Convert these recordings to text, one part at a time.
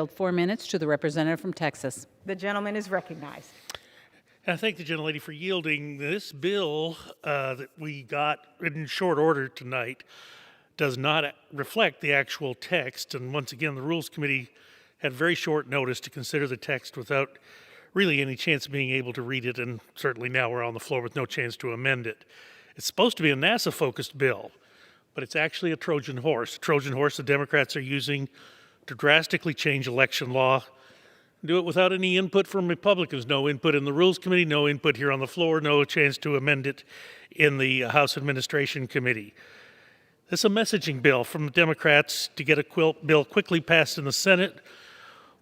4 minutes to the representative from Texas. The gentleman is recognized. I thank the gentlelady for yielding. This bill that we got in short order tonight does not reflect the actual text. And once again, the Rules Committee had very short notice to consider the text without really any chance of being able to read it. And certainly now we're on the floor with no chance to amend it. It's supposed to be a NASA-focused bill, but it's actually a Trojan horse. A Trojan horse the Democrats are using to drastically change election law. Do it without any input from Republicans. No input in the Rules Committee, no input here on the floor, no chance to amend it in the House Administration Committee. This is a messaging bill from the Democrats to get a bill quickly passed in the Senate.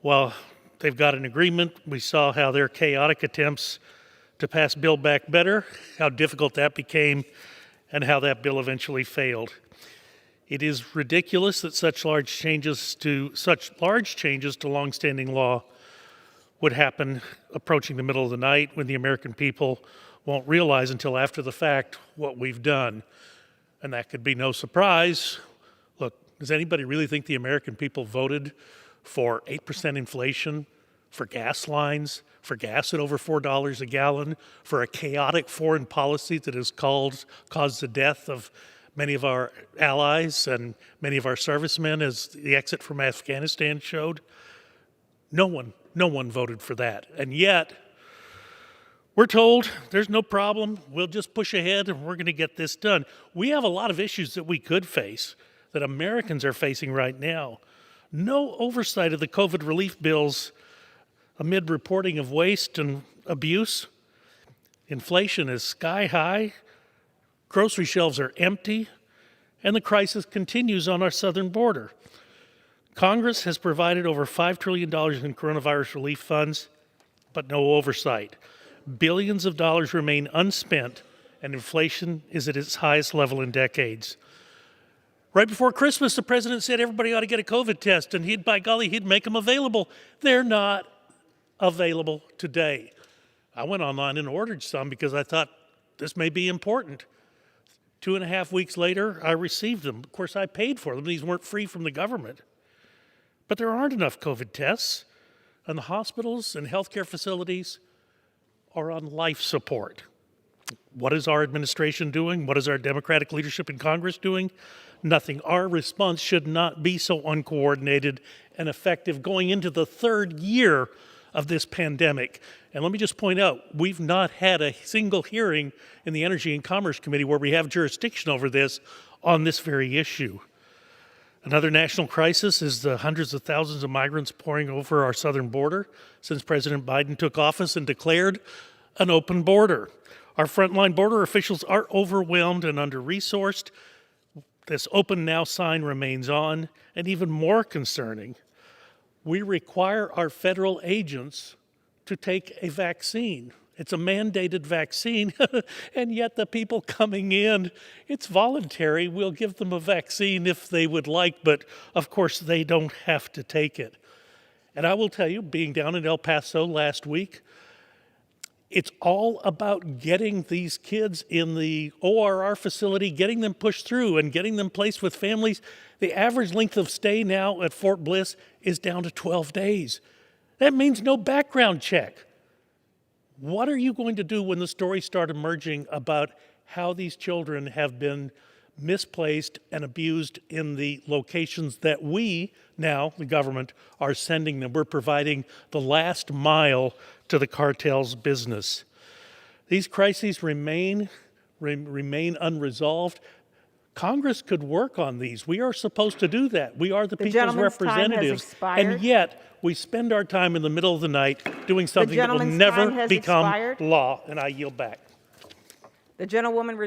While they've got an agreement, we saw how their chaotic attempts to pass Build Back Better, how difficult that became, and how that bill eventually failed. It is ridiculous that such large changes to longstanding law would happen approaching the middle of the night when the American people won't realize until after the fact what we've done. And that could be no surprise. Look, does anybody really think the American people voted for 8% inflation, for gas lines, for gas at over $4 a gallon, for a chaotic foreign policy that has caused the death of many of our allies and many of our servicemen, as the exit from Afghanistan showed? No one voted for that. And yet, we're told there's no problem, we'll just push ahead and we're going to get this done. We have a lot of issues that we could face, that Americans are facing right now. No oversight of the COVID relief bills amid reporting of waste and abuse. Inflation is sky high. Grocery shelves are empty, and the crisis continues on our southern border. Congress has provided over $5 trillion in coronavirus relief funds, but no oversight. Billions of dollars remain unspent, and inflation is at its highest level in decades. Right before Christmas, the president said everybody ought to get a COVID test, and by golly, he'd make them available. They're not available today. I went online and ordered some because I thought this may be important. 2.5 weeks later, I received them. Of course, I paid for them. These weren't free from the government. But there aren't enough COVID tests, and the hospitals and healthcare facilities are on life support. What is our administration doing? What is our Democratic leadership in Congress doing? Nothing. Our response should not be so uncoordinated and effective going into the third year of this pandemic. And let me just point out, we've not had a single hearing in the Energy and Commerce Committee where we have jurisdiction over this on this very issue. Another national crisis is the hundreds of thousands of migrants pouring over our southern border since President Biden took office and declared an open border. Our frontline border officials are overwhelmed and under-resourced. This Open Now sign remains on, and even more concerning, we require our federal agents to take a vaccine. It's a mandated vaccine, and yet the people coming in, it's voluntary. We'll give them a vaccine if they would like, but of course they don't have to take it. And I will tell you, being down in El Paso last week, it's all about getting these kids in the ORR facility, getting them pushed through and getting them placed with families. The average length of stay now at Fort Bliss is down to 12 days. That means no background check. What are you going to do when the stories start emerging about how these children have been misplaced and abused in the locations that we, now, the government, are sending them? We're providing the last mile to the cartel's business. These crises remain unresolved. Congress could work on these. We are supposed to do that. We are the people's representatives. And yet, we spend our time in the middle of the night doing something that will never become law. And I yield back. The gentlewoman